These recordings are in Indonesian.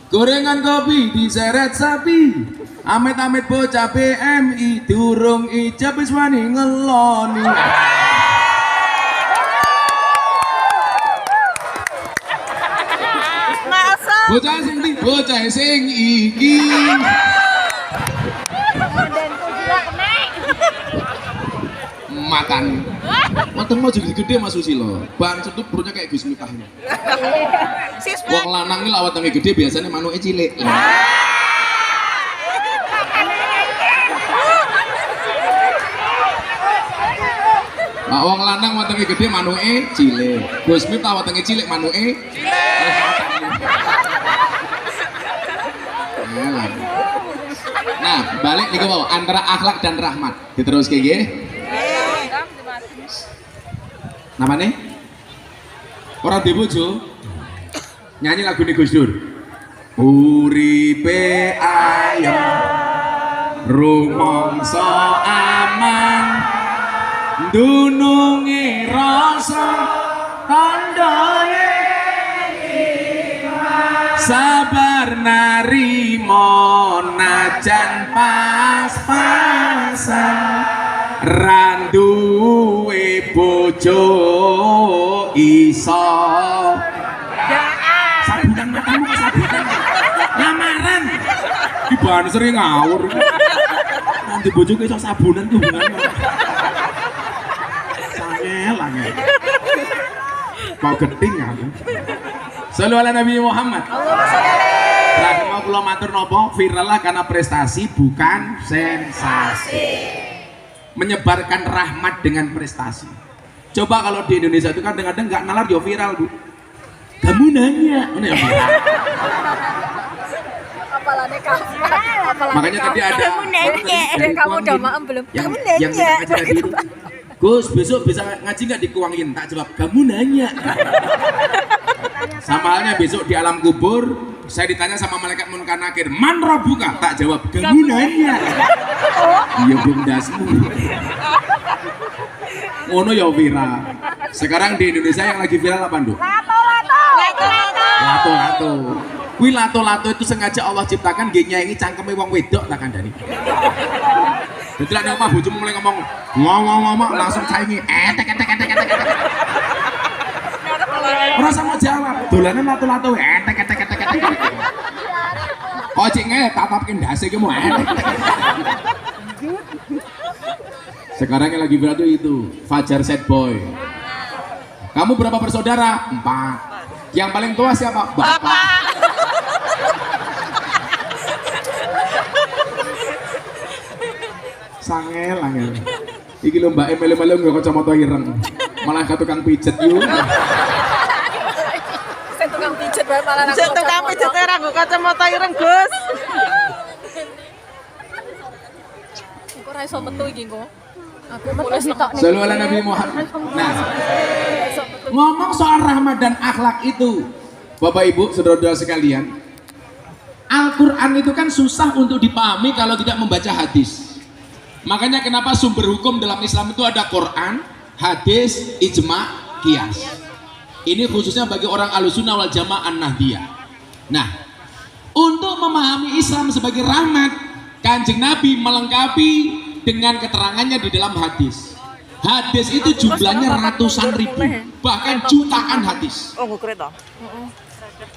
Gorengan kopi diseret sapi. Amit-amit bocah BMI durung ijab wis wani ngeloni. Bocah sing ndi? Bocah sing iki. Makan. Mateng mau juga gede Mas Susilo. Ban itu perutnya kayak Gus Miftah ini. Wong lanang ini lawat tangi gede biasanya manuke cilik. Nah, wong lanang watange gede manuke cilik. Gus Miftah watange cilik manuke Nah, balik nih mau antara akhlak dan rahmat. Diterus kayak gini. Namanya? Orang di bojo nyanyi lagu nih Gus Dur. Uripe ayam rumangsa aman dununge rasa tandane sabar narimo najan pas-pasan randuwe bojo iso sabunan matamu sabunan lamaran dibahas sering ngawur nanti bojo iso sabunan tuh hubungannya sangelan ya kau geting ya selalu ala Nabi Muhammad rahimahullah matur nopo viral lah karena prestasi bukan sensasi menyebarkan rahmat dengan prestasi. Coba kalau di Indonesia itu kan kadang-kadang nggak nalar ya viral bu. Kamu nanya, mana ya viral? Makanya tadi ada kamu udah maem belum? Yang ngaji tadi itu, Gus besok bisa ngaji nggak dikuangin? Tak jawab, kamu nanya. Sama halnya besok di alam kubur saya ditanya sama malaikat munkar nakir, man rabbuka? Tak jawab, kamu nanya. Iya bundasmu. Ngono ya viral. Sekarang di Indonesia yang lagi viral apa, Nduk? Lato-lato. Kuwi lato-lato itu sengaja Allah ciptakan nggih nyaingi cangkeme wong wedok tak kandhani. Dadi lek omah bojomu mulai ngomong langsung saingi etek. Ora sama jawab. Dolanan lato-lato etek. Oh cik nge tatapke ndase ki mau etek. Sekarang yang lagi viral itu Fajar Sad Boy. Kamu berapa bersaudara? 4. Yang paling tua siapa? Bapak. Sangel. Iki lho mbak melu-melu nggak kacamata ireng. Malah ke tukang pijet yuk. Saya tukang pijet bae malah aku. Tukang pijet ora nggo kacamata ireng, Gus. Kok ora iso metu iki kok. Aku mulai sitok nih. Selalu ala Nabi Muhammad. Nah, ngomong soal rahmat dan akhlak itu, Bapak Ibu, saudara-saudara sekalian, Al-Quran itu kan susah untuk dipahami kalau tidak membaca hadis. Makanya kenapa sumber hukum dalam Islam itu ada Quran, hadis, ijma, qiyas. Ini khususnya bagi orang Ahlussunnah wal Jamaah An-Nahdiyah. Nah, untuk memahami Islam sebagai rahmat, Kanjeng Nabi melengkapi dengan keterangannya di dalam hadis. Hadis itu jumlahnya ratusan ribu, bahkan jutaan hadis. Oh, kereta.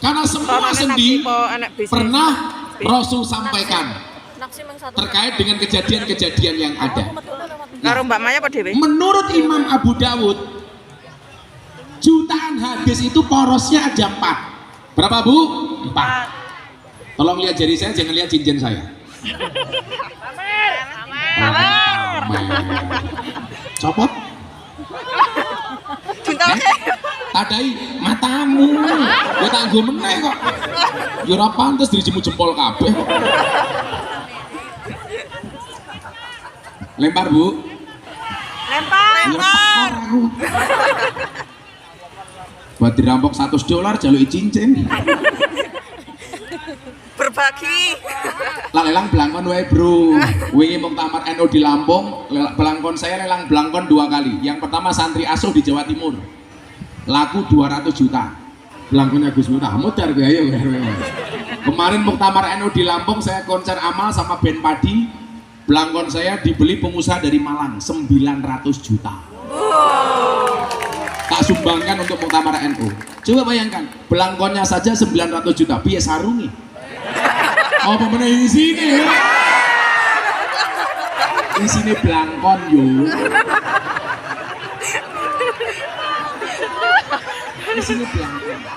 Karena semua sendi pernah Rasul sampaikan terkait dengan kejadian-kejadian yang ada. Karo Mbak Maya apa dhewe? Menurut Imam Abu Dawud, jutaan hadis itu porosnya ada 4. Berapa Bu? 4. Tolong lihat jari saya, jangan lihat cincin saya. Copot. Tadai matamu. Ya tanggo meneh kok. Ya ora pantes dijemu jempol kabeh. Lempar Bu. Lempar. Buat dirampok $100 jaluk cincin. Berbagi. Lelang belangkon wae bro. Wingi muktamar NU di Lampung, belangkon saya lelang belangkon 2 kali. Yang pertama santri asuh di Jawa Timur, laku 200 juta. Belangkonnya Gus Miftah, muter gue ayo. Kemarin Muktamar NU di Lampung, saya konser amal sama band Padi. Belangkon saya dibeli pengusaha dari Malang 900 juta. Tak sumbangkan untuk Muktamar NU. Coba bayangkan, belangkonnya saja 900 juta. Piye sarungi? Oh, pemenang di sini. Di sini belangkon yo. Di sini belangkon.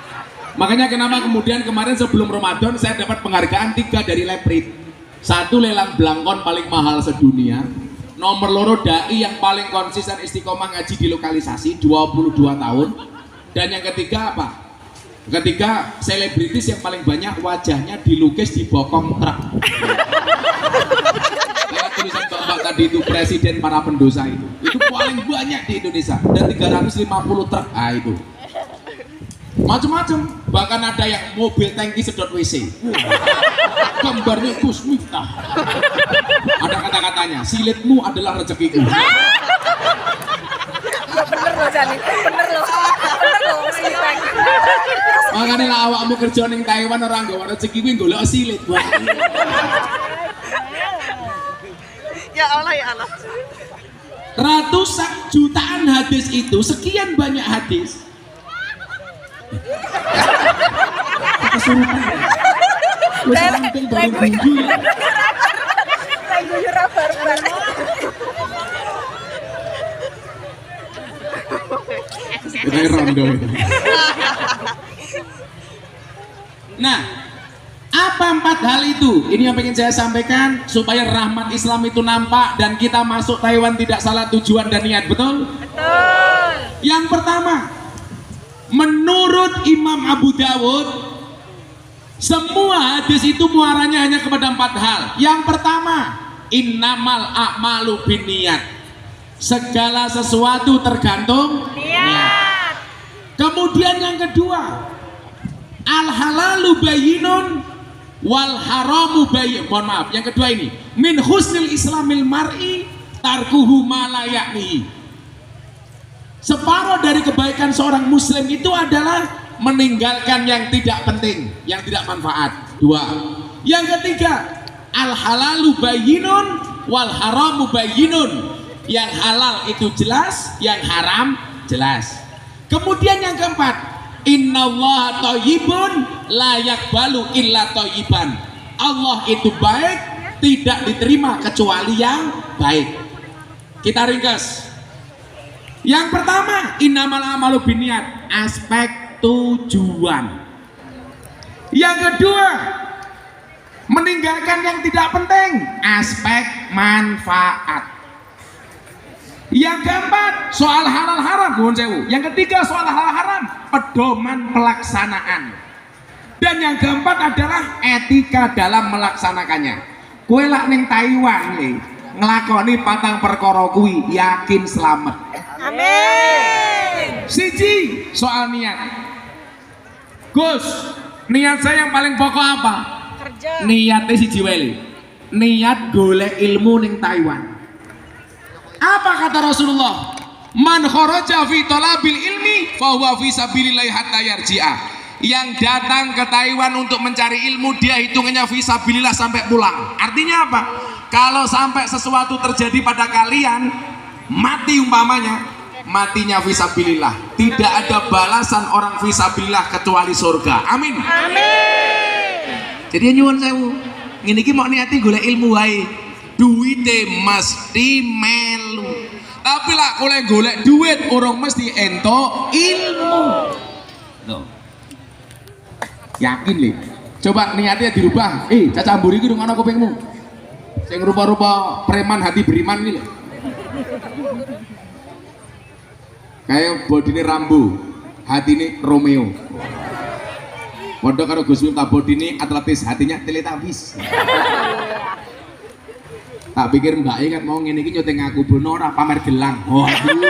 Makanya kenapa kemudian kemarin sebelum Ramadan saya dapat penghargaan 3 dari Leprit. 1 lelang belangkon paling mahal sedunia. Nomor loro dai yang paling konsisten istiqomah ngaji di lokalisasi 22 tahun. Dan yang ketiga apa? Ketiga selebritis yang paling banyak wajahnya dilukis di bokong truk. Karena tulisan Bapak tadi itu presiden para pendosa itu paling banyak di Indonesia dan 350 truk. Ah itu. Macam-macam, bahkan ada yang mobil tangki sedot WC. Gambarnya Gus Miftah. Ada kata-katanya, silitmu adalah rezekiku. Bener loh Jani, bener loh silit lagi. Makanya lah awakmu kerja ning Taiwan orang nggawa rezeki kuwi golek silit. Ya Allah ya Allah. Ratusan jutaan hadis itu, sekian banyak hadis. Kesurupan. Wis rampung baru gunjul. Lagu yura barbar. Kita rondo itu. Nah, apa 4 hal itu? Ini yang pengen saya sampaikan supaya rahmat Islam itu nampak dan kita masuk Taiwan tidak salah tujuan dan niat, betul? Betul. Yang pertama, menurut Imam Abu Dawud, semua hadis itu muaranya hanya kepada 4 hal. Yang pertama, innamal a'malu binniyat. Segala sesuatu tergantung niat. Kemudian yang kedua, al halalu bayyinun wal haramu bayyin. Mohon maaf, yang kedua ini, min husnil islamil mar'i tarkuhu ma la ya'nihi. Separuh dari kebaikan seorang muslim itu adalah meninggalkan yang tidak penting, yang tidak manfaat. 2. Yang ketiga, al halalu bayyinun wal haramu bayyinun. Yang halal itu jelas, yang haram jelas. Kemudian yang keempat, innallaha thayyibun la yaqbalu illa thayyiban. Allah itu baik, tidak diterima kecuali yang baik. Kita ringkas. Yang pertama, innamal a'malu binniyat, aspek tujuan. Yang kedua, meninggalkan yang tidak penting, aspek manfaat. Yang keempat, soal halal haram, nuwun sewu. Yang ketiga, soal halal haram, pedoman pelaksanaan. Dan yang keempat adalah etika dalam melaksanakannya. Kowe lak ning Taiwan nih, nglakoni 4 perkara kuwi yakin selamat. Amin. Siji, soal niat. Gus, niat saya yang paling pokok apa? Kerja. Niatnya siji wae. Niat golek ilmu ning Taiwan. Apa kata Rasulullah? Man kharaja fi talabil ilmi fa huwa fi sabilillah hatta yarji'a. Yang datang ke Taiwan untuk mencari ilmu, dia hitungannya fi sabilillah sampai pulang. Artinya apa? Kalau sampai sesuatu terjadi pada kalian, mati umpamanya, matinya fi sabilillah. Tidak ada balasan orang fi sabilillah kecuali surga. Amin. Amin. Jadi nyuwun sewu. Ngene iki mau niati golek ilmu wae. Duite mesti melu. Tapi lah golek duit orang mesti entuk ilmu. Tuh. Yakin lho. Coba niatnya dirubah. Caca mburi iki ngono kupingmu. Sing rupa-rupa preman hati beriman iki lho. Kayak bodine Rambo, hatine Romeo. Padha karo Gus Miftah, bodine atletis, hatinya Teletubbies. Tak pikir mbak kan mau ngene iki nyuting aku bono ora pamer gelang. Waduh.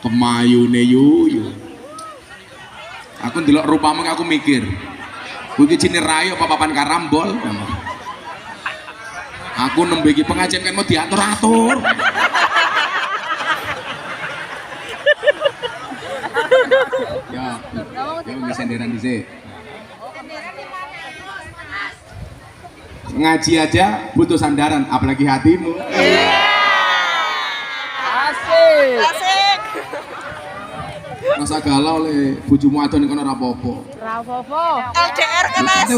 Kemayune yu. Aku ndelok rupamu aku mikir. Kowe iki jine rayo apa papan karambol. Aku nembe iki pengajian kan mau diatur-atur. Ya, ya senderan dhisik. Ngaji aja butuh sandaran, apalagi hatimu. Asik. Rasa galau le bojomu adon kono ora apa-apa. LDR kan Mas.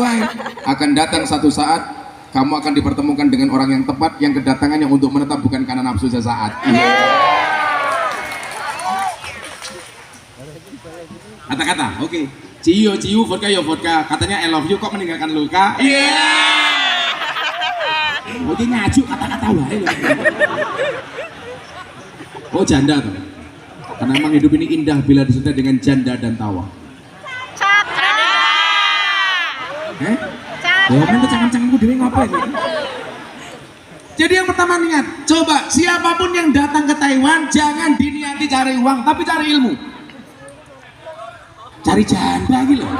Akan datang satu saat kamu akan dipertemukan dengan orang yang tepat yang kedatangannya untuk menetap bukan karena nafsu sesaat. Kata-kata, oke. Ciu, vodka yo vodka. Katanya I love you kok meninggalkan luka. Oke ngaju kata-kata wae lho. Oh janda tuh. Karena memang hidup ini indah bila disertai dengan janda dan tawa. Ya kan kecangan-canganku dhewe ngapain ya? Jadi yang pertama niat, coba siapapun yang datang ke Taiwan jangan diniati cari uang, tapi cari ilmu. Cari janda gitu loh.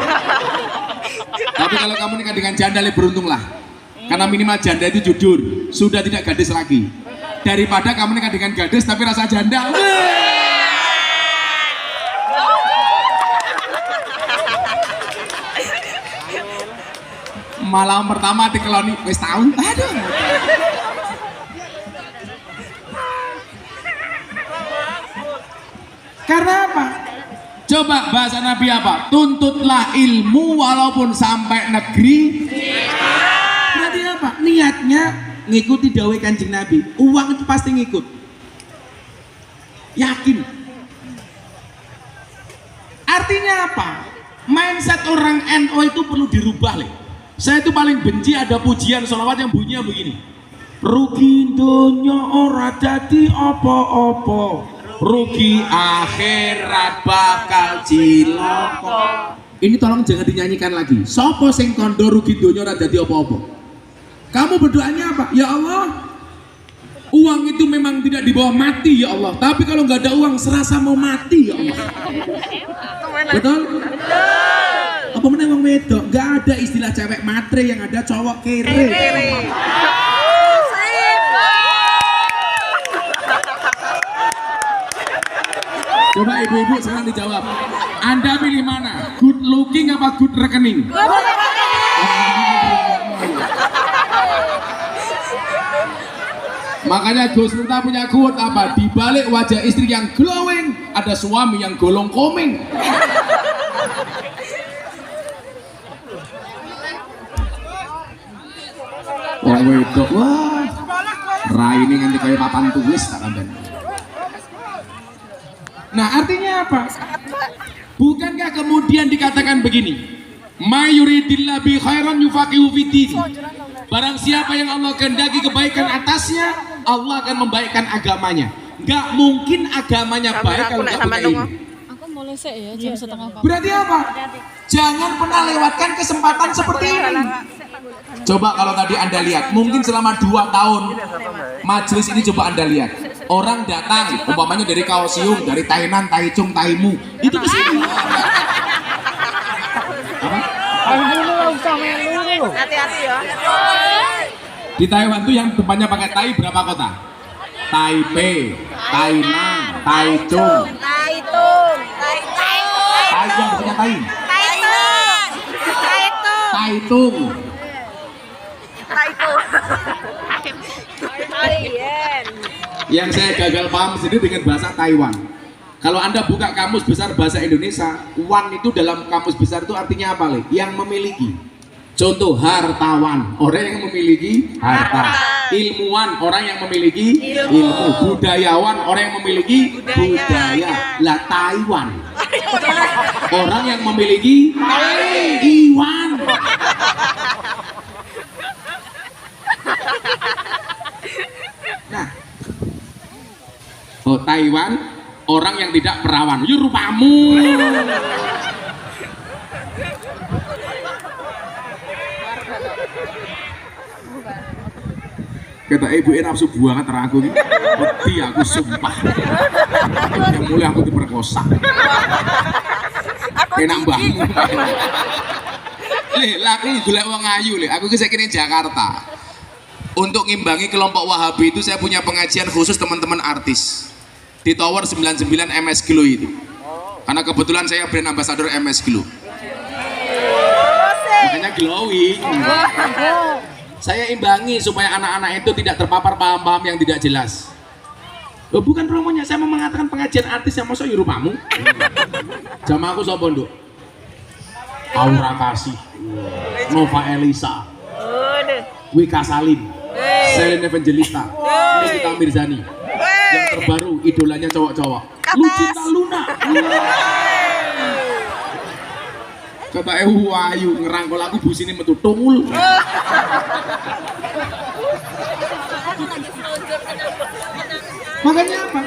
Tapi kalau kamu nikah dengan janda, beruntunglah. Karena minimal janda itu jujur, sudah tidak gadis lagi. Daripada kamu nikah dengan gadis tapi rasa janda. Malam pertama dikeloni wis tahun. Aduh. Karena apa? Coba bahasa Nabi apa? Tuntutlah ilmu walaupun sampai negeri. Berarti apa? Niatnya ngikuti dawuh Kanjeng Nabi. Uang itu pasti ngikut. Yakin. Artinya apa? Mindset orang NU itu perlu dirubah, Le. Saya itu paling benci ada pujian sholawat yang bunyinya begini. Rugi donya ora dadi apa-apa, rugi akhirat bakal cilaka. Ini tolong jangan dinyanyikan lagi. Sopo sing kondo rugi donya ora dadi apa-apa. Kamu berdoanya apa? Ya Allah, uang itu memang tidak dibawa mati ya Allah. Tapi kalau nggak ada uang serasa mau mati ya Allah. Betul? Apa meneh wong wedok? Nggak ada istilah cewek matre, yang ada cowok kere. Coba ibu-ibu sekarang dijawab. Anda pilih mana? Good looking apa good rekening? Makanya Gus Miftah punya quote apa? Di balik wajah istri yang glowing ada suami yang golong komeng. Wah wedok, wah rai ini nganti kayak papan tulis tak kandang. Nah artinya apa? Bukankah kemudian dikatakan begini, mayuridillah bi khairan yufaqihu fiddin. Barang siapa yang Allah kehendaki kebaikan atasnya, Allah akan membaikkan agamanya. Nggak mungkin agamanya baik kalau nggak punya ilmu. Aku mulai sih ya jam setengah pagi. Berarti apa? Jangan pernah lewatkan kesempatan seperti ini. Coba kalau tadi Anda lihat, mungkin selama 2 tahun majelis ini coba Anda lihat. Orang datang, umpamanya dari Kaohsiung, dari Tainan, Taichung, Taimu, itu ke sini. Apa? Hati-hati ya. Di Taiwan tuh yang depannya pakai Tai berapa kota? Taipei, Tainan, Taichung. Taitung. Tai yang punya Tai. Taitung. Yang saya gagal paham sendiri dengan bahasa Taiwan. Kalau Anda buka kamus besar bahasa Indonesia, wan itu dalam kamus besar itu artinya apa, Le? Yang memiliki. Contoh hartawan, orang yang memiliki harta. Ilmuwan, orang yang memiliki ilmu. Budayawan, orang yang memiliki budaya. Lah Taiwan, orang yang memiliki Iwan. Nah, oh Taiwan, orang yang tidak perawan. Yuk rupamu. Kata ibu nafsu banget aku ini. Wedi aku sumpah. Yang mulai aku diperkosa. Enak banget. Le, aku golek wong ayu le. Aku ki saiki Jakarta. Untuk ngimbangi kelompok Wahabi itu saya punya pengajian khusus teman-teman artis di Tower 99 MS Kilo itu. Karena kebetulan saya brand ambassador MS Glow. Makanya glowing. Saya imbangi supaya anak-anak itu tidak terpapar paham-paham yang tidak jelas. Loh, bukan promonya, saya mau mengatakan pengajian artis yang masuk rupamu. Jamaah aku sapa, Nduk? Aura Kasih, Nova Elisa, Wika Salim, Selin Evangelista, Nikita Mirzani. Yang terbaru idolanya cowok-cowok, Lucinta Luna. Coba wayu ngerangkul aku busine metu tungul. Makanya apa?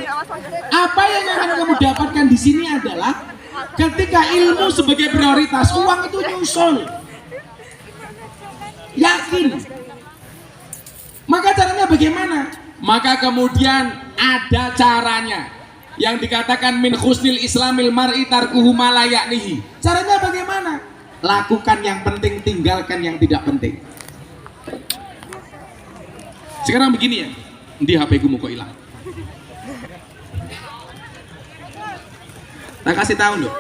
Apa yang akan kamu dapatkan di sini adalah ketika ilmu sebagai prioritas, uang itu nyusul. Yakin. Maka caranya bagaimana? Maka kemudian ada caranya yang dikatakan min husnil islamil mar'i tarkuhu ma la ya'nihi. Caranya bagaimana? Lakukan yang penting, tinggalkan yang tidak penting. Sekarang begini ya, di HP ku mau kok hilang. Tak kasih tahu loh.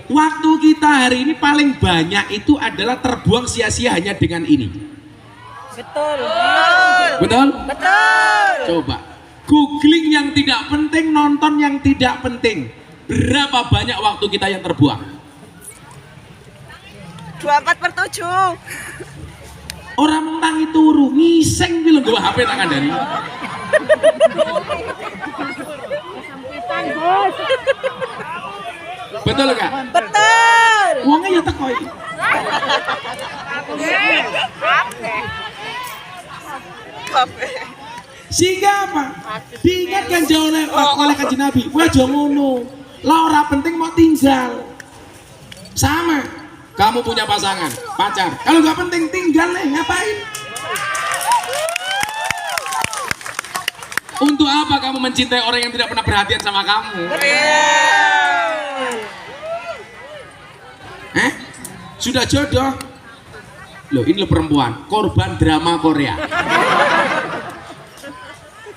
Waktu kita hari ini paling banyak itu adalah terbuang sia-sia hanya dengan ini. Betul. Betul? Betul. Coba googling yang tidak penting, nonton yang tidak penting. Berapa banyak waktu kita yang terbuang? 24/7. Orang mentangi turu, ngiseng gitu gue HP tak kandani. Betul gak? Betul. Uangnya ya tekoi. Sehingga apa? Diingatkan jauh oleh kanjeng Nabi. Wah jangan ngono. Lah ora penting mau tinggal. Sama. Kamu punya pasangan, pacar. Kalau nggak penting tinggal nih, ngapain? Untuk apa kamu mencintai orang yang tidak pernah perhatian sama kamu? Sudah jodoh? Loh ini lo perempuan, korban drama Korea.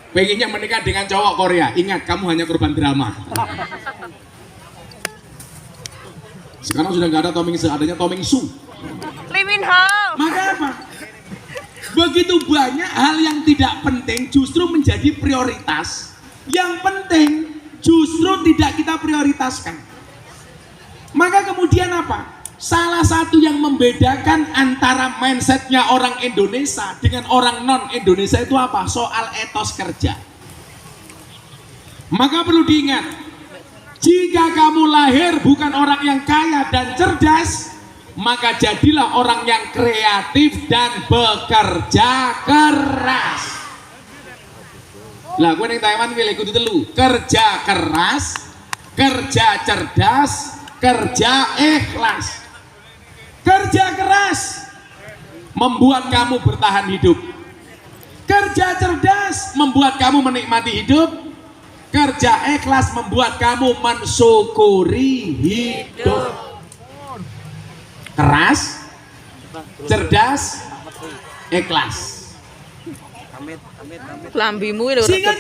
Pengennya menikah dengan cowok Korea. Ingat, kamu hanya korban drama. Sekarang sudah nggak ada Tomingse, adanya Tomingsu. Lee Min Ho. Maka apa? Begitu banyak hal yang tidak penting justru menjadi prioritas. Yang penting justru tidak kita prioritaskan. Maka kemudian apa? Salah satu yang membedakan antara mindsetnya orang Indonesia dengan orang non-Indonesia itu apa? Soal etos kerja. Maka perlu diingat, jika kamu lahir bukan orang yang kaya dan cerdas, maka jadilah orang yang kreatif dan bekerja keras. Lah gue yang Taiwan pilih kudu telu, kerja keras, kerja cerdas, kerja ikhlas. Kerja keras membuat kamu bertahan hidup. Kerja cerdas membuat kamu menikmati hidup. Kerja ikhlas membuat kamu mensyukuri hidup. Keras, cerdas, ikhlas. Lambimu lho Sehingga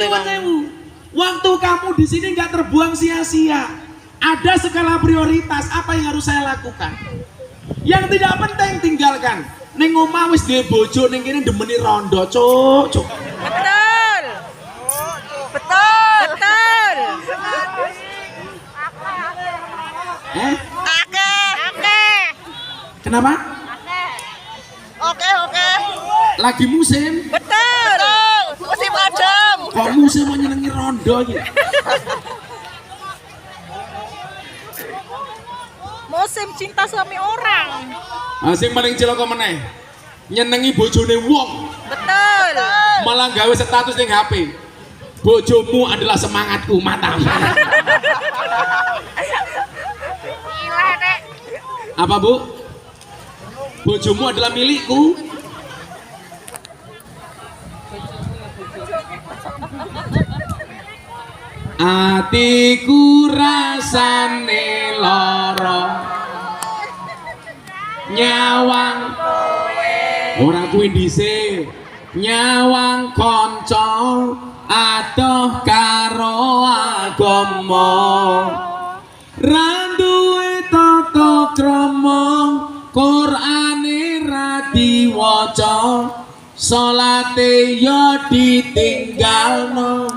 waktu kamu di sini nggak terbuang sia-sia. Ada skala prioritas apa yang harus saya lakukan. Yang tidak penting tinggalkan. Ning omah wis duwe bojo ning kene demeni rondo, cuk. Betul. Betul. Betul. Oke. Kenapa? Oke. Lagi musim. Betul. Musim adem. Kok musim mau nyenengi rondo iki? Musim cinta suami orang. Sing paling cilaka meneh. Nyenengi bojone wong. Betul. Malah gawe status ning HP. Bojomu adalah semangatku, matamu. Gila, Nek. Apa, Bu? Bojomu adalah milikku. Atiku rasane lara, nyawang ora kuwi dhisik, nyawang kanca adoh karo agama, Randuwe tata krama Qur'ane ra diwaca salate ya ditinggalno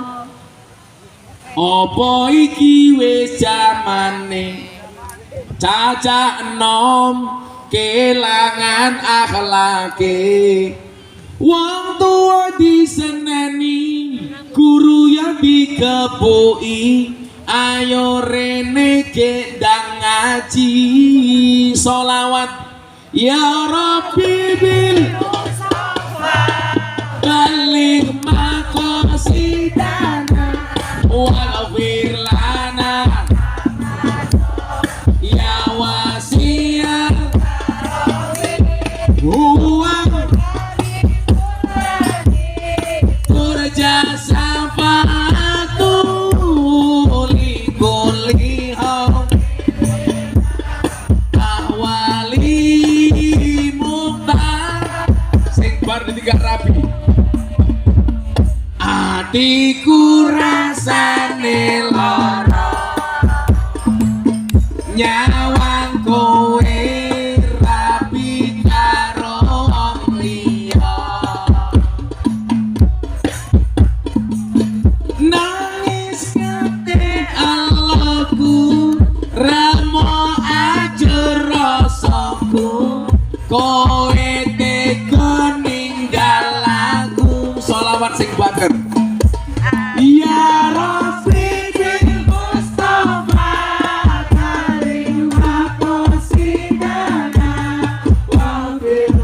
apa iki wis jamane cacak enom kelangan akhlake wong tua diseneni guru yang dikepuki ayo rene gendang ngaji sholawat ya Rabbi bil balik maqasidana waghfir lana ya wasi'al huwa turja syafaatu li kulli ahwali muqtar sing bar tiga rapi atiku rasane lara nyawang kowe rapi karo wong liya nangis kate Allahku ramo ajur rasaku kowe tega ninggal aku sholawat sing bater ya Rabbi bil Mustafa karim maqasidana wa bil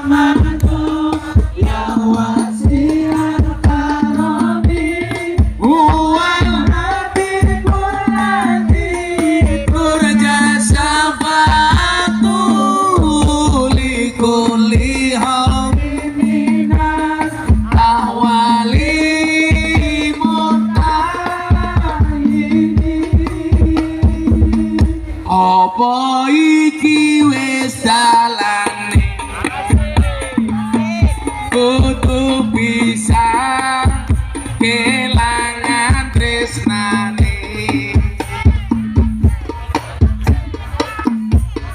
mamadu ya wasi'al karami huwal habibul ladzi turja syafaatu li kulli haminas ahwali apa iki wis dalane kudu bisa kelangan tresnane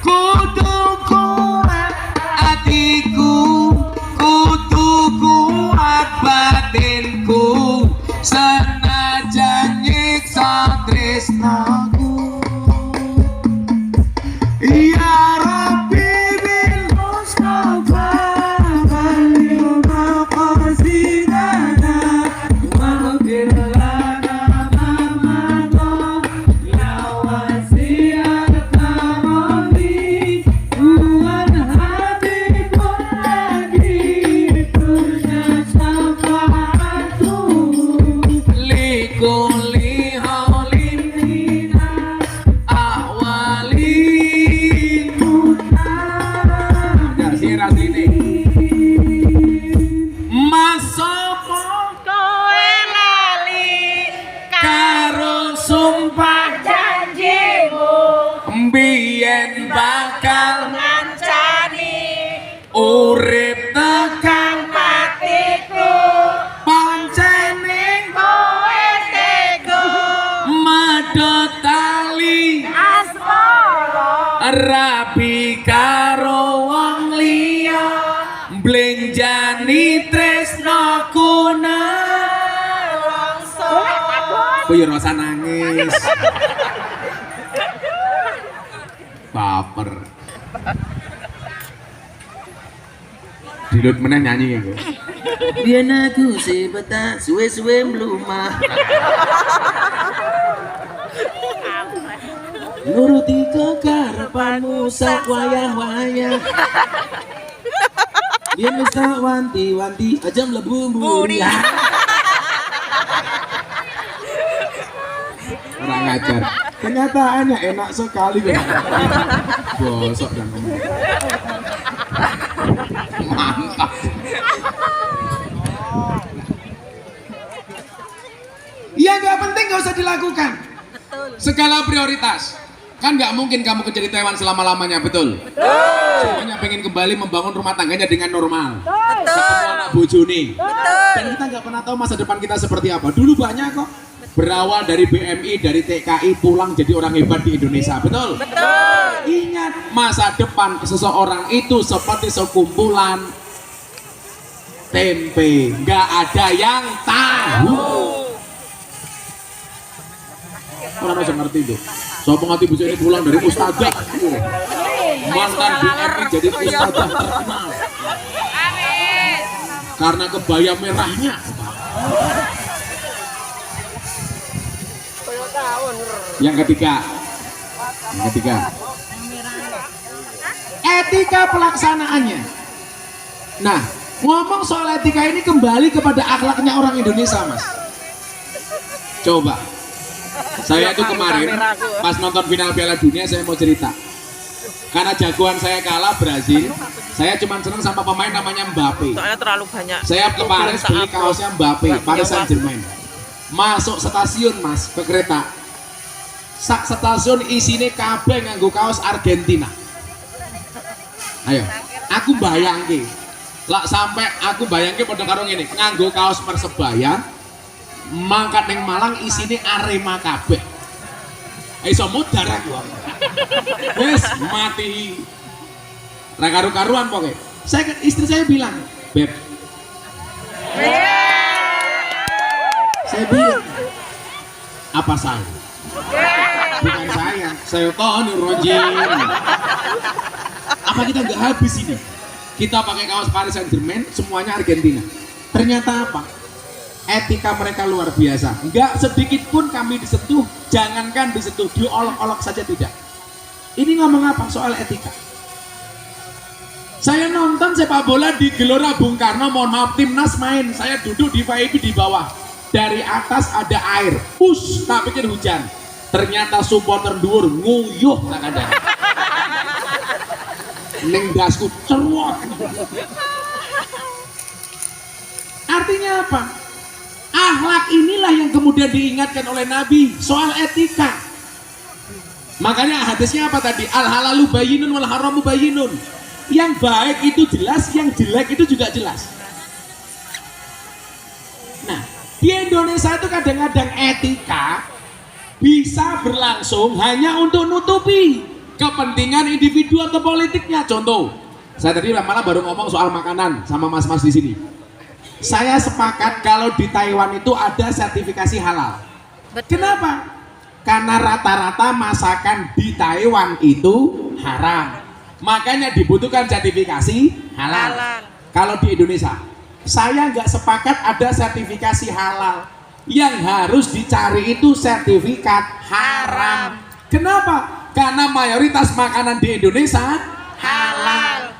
kudu kuat atiku kudu kuat batinku senajan nyiksa tresnaku ya Rabbi bil Mustafa baligh maqasidana waghfir lana ma madha ya wasi'al karami huwal habibul ladzi turja syafaatu li kulli hawlin minas ahwali masopo Kowe lali karo sumpah janjimu mbiyen bakal ngancani urip tekan matiku pancene kowe tega medhot tali asmara rabi karo wong liya mblenjani tresnaku langsung kowe ya rasa nangis baper dilut meneh nyanyi ya gue biyen aku si betah suwe-suwe mlumah nuruti kekarepanmu sak wayah-wayah biyen wis tak wanti-wanti aja mlebu mburi orang ngajar kenyataannya enak sekali kan bosok dan ngomong mantap ya nggak penting nggak usah dilakukan skala prioritas kan nggak mungkin kamu jadi Taiwan selama-lamanya betul semuanya pengen kembali membangun rumah tangganya dengan normal ketemu anak bojone dan kita nggak pernah tahu masa depan kita seperti apa dulu banyak kok berawal dari BMI, dari TKI, pulang jadi orang hebat di Indonesia, betul? Betul. Ingat, masa depan seseorang itu seperti sekumpulan tempe, nggak ada yang tahu. Orang bisa ngerti itu. Sopo ngerti bisa ini pulang dari ustadzah, mantan BMI jadi ustadzah terkenal karena kebaya merahnya. Yang ketiga, etika pelaksanaannya. Nah, ngomong soal etika ini kembali kepada akhlaknya orang Indonesia, Mas. Coba, saya itu kemarin pas nonton final Piala Dunia, saya mau cerita. Karena jagoan saya kalah Brazil, saya cuma seneng sama pemain namanya Mbappe. Soalnya terlalu banyak. Saya ke Paris beli kaosnya Mbappe, Paris Saint-Germain. Masuk stasiun, Mas, ke kereta. Sak stasiun isine kabeh nganggo kaos Argentina. Ayo, aku bayangke. Lah sampai aku bayangke padha karo ngene, nganggo kaos Persebaya, mangkat ning Malang isine Arema kabeh. Iso mudar aku. Wes mati. Ra karu-karuan pokoke. Istri saya bilang, "Beb, saya bilang, apa saya? Bukan saya tahu rojin. Apa kita nggak habis ini? Kita pakai kaos Paris Saint-Germain, semuanya Argentina. Ternyata apa? Etika mereka luar biasa. Nggak sedikit pun kami disentuh, jangankan disentuh, diolok-olok saja tidak. Ini ngomong apa soal etika? Saya nonton sepak bola di Gelora Bung Karno, mohon maaf, timnas main. Saya duduk di VIP di bawah. Dari atas ada air, push, tak pikir hujan. Ternyata supporter dhuwur nguyuh tak ada. Ning dasku ceruak. Artinya apa? Akhlak inilah yang kemudian diingatkan oleh Nabi soal etika. Makanya hadisnya apa tadi? Al halalu bayyinun wal haramu bayyinun. Yang baik itu jelas, yang jelek itu juga jelas. Nah, di Indonesia itu kadang-kadang etika bisa berlangsung hanya untuk nutupi kepentingan individu atau politiknya. Contoh, saya tadi malah baru ngomong soal makanan sama mas-mas di sini. Saya sepakat kalau di Taiwan itu ada sertifikasi halal. Kenapa? Karena rata-rata masakan di Taiwan itu haram. Makanya dibutuhkan sertifikasi halal. Kalau di Indonesia, saya nggak sepakat ada sertifikasi halal. Yang harus dicari itu sertifikat haram. Kenapa? Karena mayoritas makanan di Indonesia halal.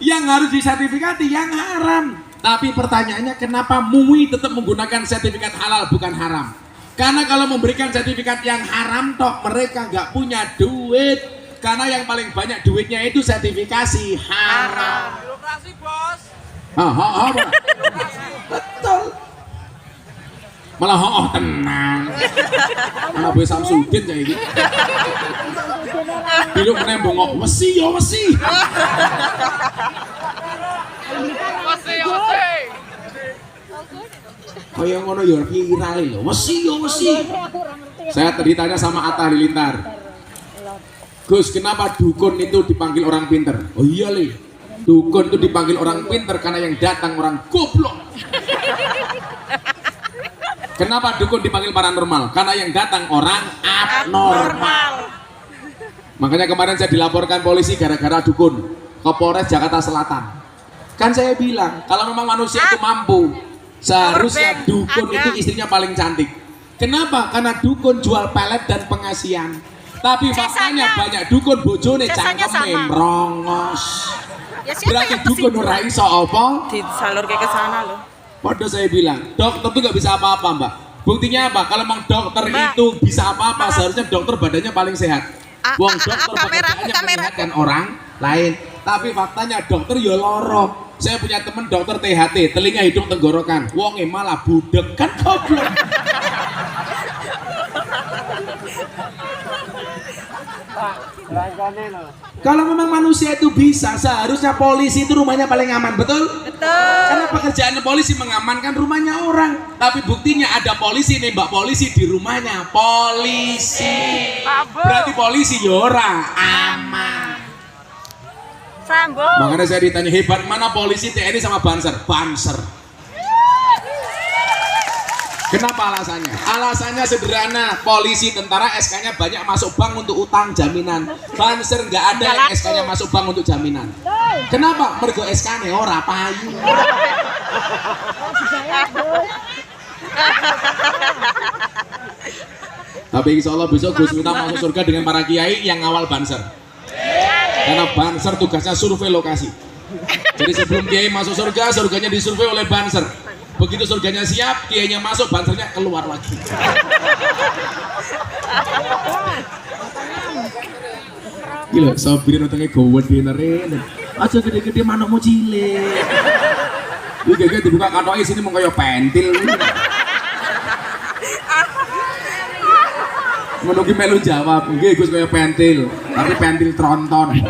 Yang harus disertifikati yang haram. Tapi pertanyaannya, kenapa MUI tetap menggunakan sertifikat halal bukan haram? Karena kalau memberikan sertifikat yang haram toh mereka nggak punya duit. Karena yang paling banyak duitnya itu sertifikasi haram. Birokrasi, Bos. Betul. Malah tenang. Malah Boy Samsudin kayak gitu. Biluk meneh bongok wesi yo wesi. Kayak ngono yo viral lho. Wesi yo wesi. Saya tadi tanya sama Atta Halilintar. Gus, kenapa dukun itu dipanggil orang pinter? Oh iya li, dukun itu dipanggil orang pinter karena yang datang orang goblok. Kenapa dukun dipanggil paranormal? Karena yang datang orang abnormal. Makanya kemarin saya dilaporkan polisi gara-gara dukun ke Polres Jakarta Selatan. Kan saya bilang, kalau memang manusia itu mampu, seharusnya dukun itu istrinya paling cantik. Kenapa? Karena dukun jual pelet dan pengasian. Tapi faktanya banyak dukun bojone cangkeme merongos. Ya, berarti dukun ora iso apa? Disalur ke sana loh. Padahal saya bilang, dokter itu nggak bisa apa-apa, Mbak. Buktinya apa? Kalau memang dokter itu bisa apa-apa, seharusnya dokter badannya paling sehat. Wong dokter pekerjaannya menyehatkan orang lain. Tapi faktanya dokter ya loro. Saya punya temen dokter THT, telinga hidung tenggorokan. Wonge malah budek kan goblok. Kalau memang manusia itu bisa, seharusnya polisi itu rumahnya paling aman, betul? Betul. Karena pekerjaan polisi mengamankan rumahnya orang. Tapi buktinya ada polisi nembak polisi di rumahnya. Polisi. Berarti polisi yora aman. Sambung. Makanya saya ditanya, hebat mana polisi, TNI sama Banser? Banser. Kenapa alasannya? Alasannya sederhana, polisi, tentara SK-nya banyak masuk bank untuk utang jaminan. Banser nggak ada yang SK-nya masuk bank untuk jaminan. Kenapa? Mergo SK-nya ora payu. Tapi insya Allah besok Gus Miftah masuk surga dengan para kiai yang ngawal Banser. Karena Banser tugasnya survei lokasi. Jadi sebelum kiai masuk surga, surganya disurvei oleh Banser. Begitu surganya siap, kiainya masuk, Bansernya keluar lagi. Gila, sabirin utangnya gawat benerin. Aja gede-gede manuk mau cilik. Ini gede dibuka kantongnya sini mau kayak pentil. Menunggu melu jawab, nggih Gus kayak pentil, tapi pentil tronton.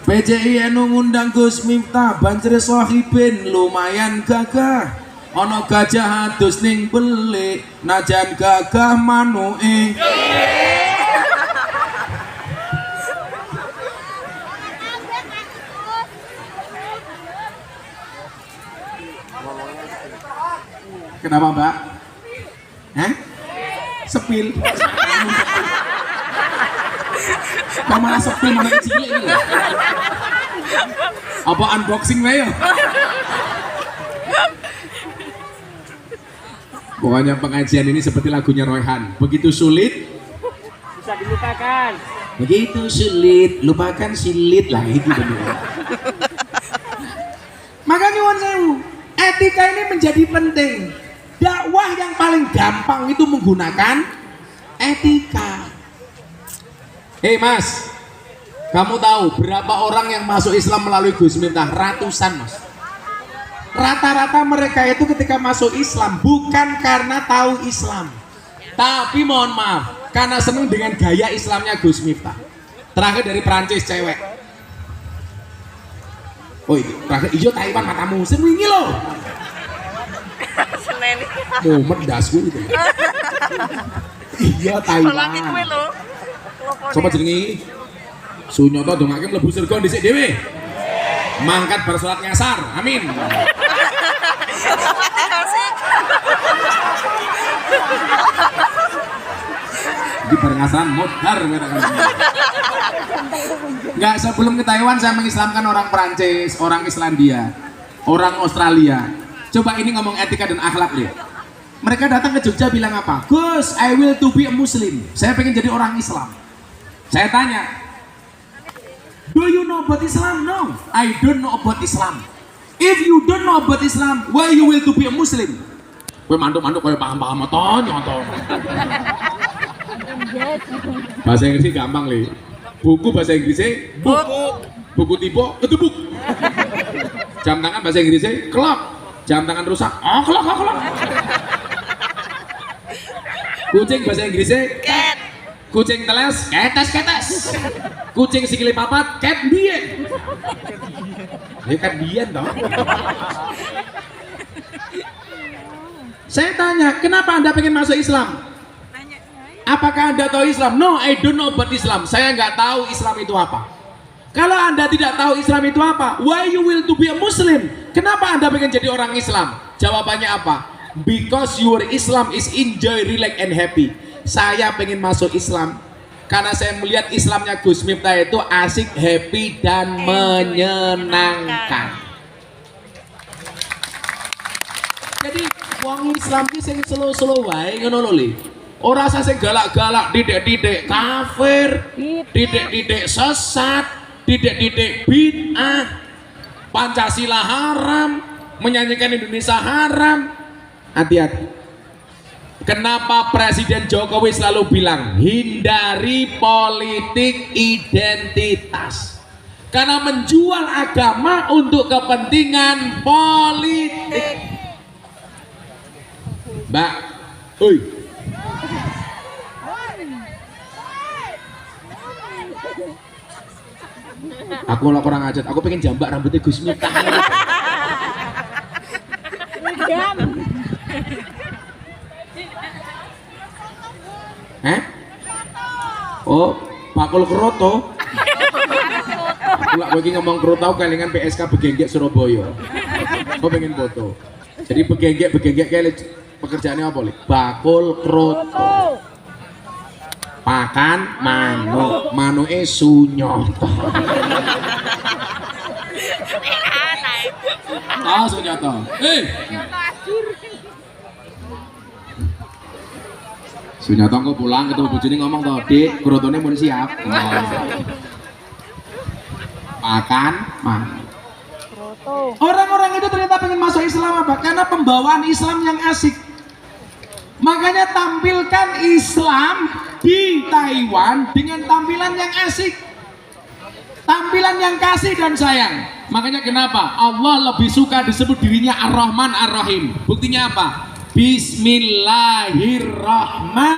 PCI anu ngundang Gus Miftah Banser Sohibin lumayan gagah. Ono gajah adus ning belik, najan gagah manuke. Kenapa Mbak? Hah? Sepil. Kok malah sepil mana cilik ini? Apa unboxing wae? Pokoknya pengajian ini seperti lagunya Royhan. Begitu sulit bisa dilupakan. Begitu sulit, lupakan silit lah itu benar. Makanya nyuwun sewu, etika ini menjadi penting. Dakwah yang paling gampang itu menggunakan etika. Hei Mas, kamu tahu berapa orang yang masuk Islam melalui Gus Miftah? Ratusan Mas. Rata-rata mereka itu ketika masuk Islam bukan karena tahu Islam, tapi mohon maaf karena seneng dengan gaya Islamnya Gus Miftah. Terakhir dari Perancis cewek. Oh itu terakhir ijo Taiwan matamu seminggu loh. Mumet dasku itu. Iya Taiwan. Coba jenengi Sunyoto dongake mlebu surga dhisik dhewe. Mangkat bar salat ngasar. Amin. Di bar ngasar modar. Enggak, sebelum ke Taiwan saya mengislamkan orang Perancis, orang Islandia, orang Australia. Coba ini ngomong etika dan akhlak deh. Mereka datang ke Jogja bilang apa? Gus, I will to be a Muslim. Saya pengen jadi orang Islam. Saya tanya, do you know about Islam? No, I don't know about Islam. If you don't know about Islam, why you will to be a Muslim? Gue manduk-manduk kayak paham-paham atau nyontoh. Bahasa Inggrisnya gampang li. Buku bahasa Inggrisnya buku tipe itu buk. Jam tangan bahasa Inggrisnya clock. Jam tangan rusak, oh clock. Kucing bahasa Inggrisnya cat. Kucing teles, ketes. Kucing sikile papat, cat bien. Ya cat bien dong. Saya tanya, kenapa Anda pengen masuk Islam? Apakah Anda tahu Islam? No, I don't know about Islam. Saya nggak tahu Islam itu apa. Kalau Anda tidak tahu Islam itu apa, why you will to be a Muslim? Kenapa Anda pengen jadi orang Islam? Jawabannya apa? Because your Islam is enjoy, relax, and happy. Saya pengen masuk Islam karena saya melihat Islamnya Gus Miftah itu asik, happy, dan menyenangkan. Jadi wong Islam ki sing slow-slow wae ngono lho li. Ora usah sing galak-galak, didik-didik kafir, didik-didik sesat, didik-didik bid'ah, Pancasila haram, menyanyikan Indonesia haram. Hati-hati. Kenapa Presiden Jokowi selalu bilang hindari politik identitas? Karena menjual agama untuk kepentingan politik. Mbak, oi. Aku lah kurang ajar, aku pengen jambak rambutnya Gus Miftah. Oh, bakul keroto. Aku lagi ngomong keroto kalingan PSK Begenggek Surabaya. Aku pengen foto. Jadi begenggek kayak pekerjaannya apa li? Bakul keroto. Pakan manuk, manuke Sunyoto. Ah, Sunyoto. Sunyoto kok pulang ketemu bojone ngomong to, "Dik, krotone mun siap." Pakan manuk. Orang-orang itu ternyata pengen masuk Islam apa? Karena pembawaan Islam yang asik. Makanya tampilkan Islam di Taiwan dengan tampilan yang asik. Tampilan yang kasih dan sayang. Makanya kenapa Allah lebih suka disebut dirinya Ar-Rahman Ar-Rahim. Buktinya apa? Bismillahirrahmanirrahim.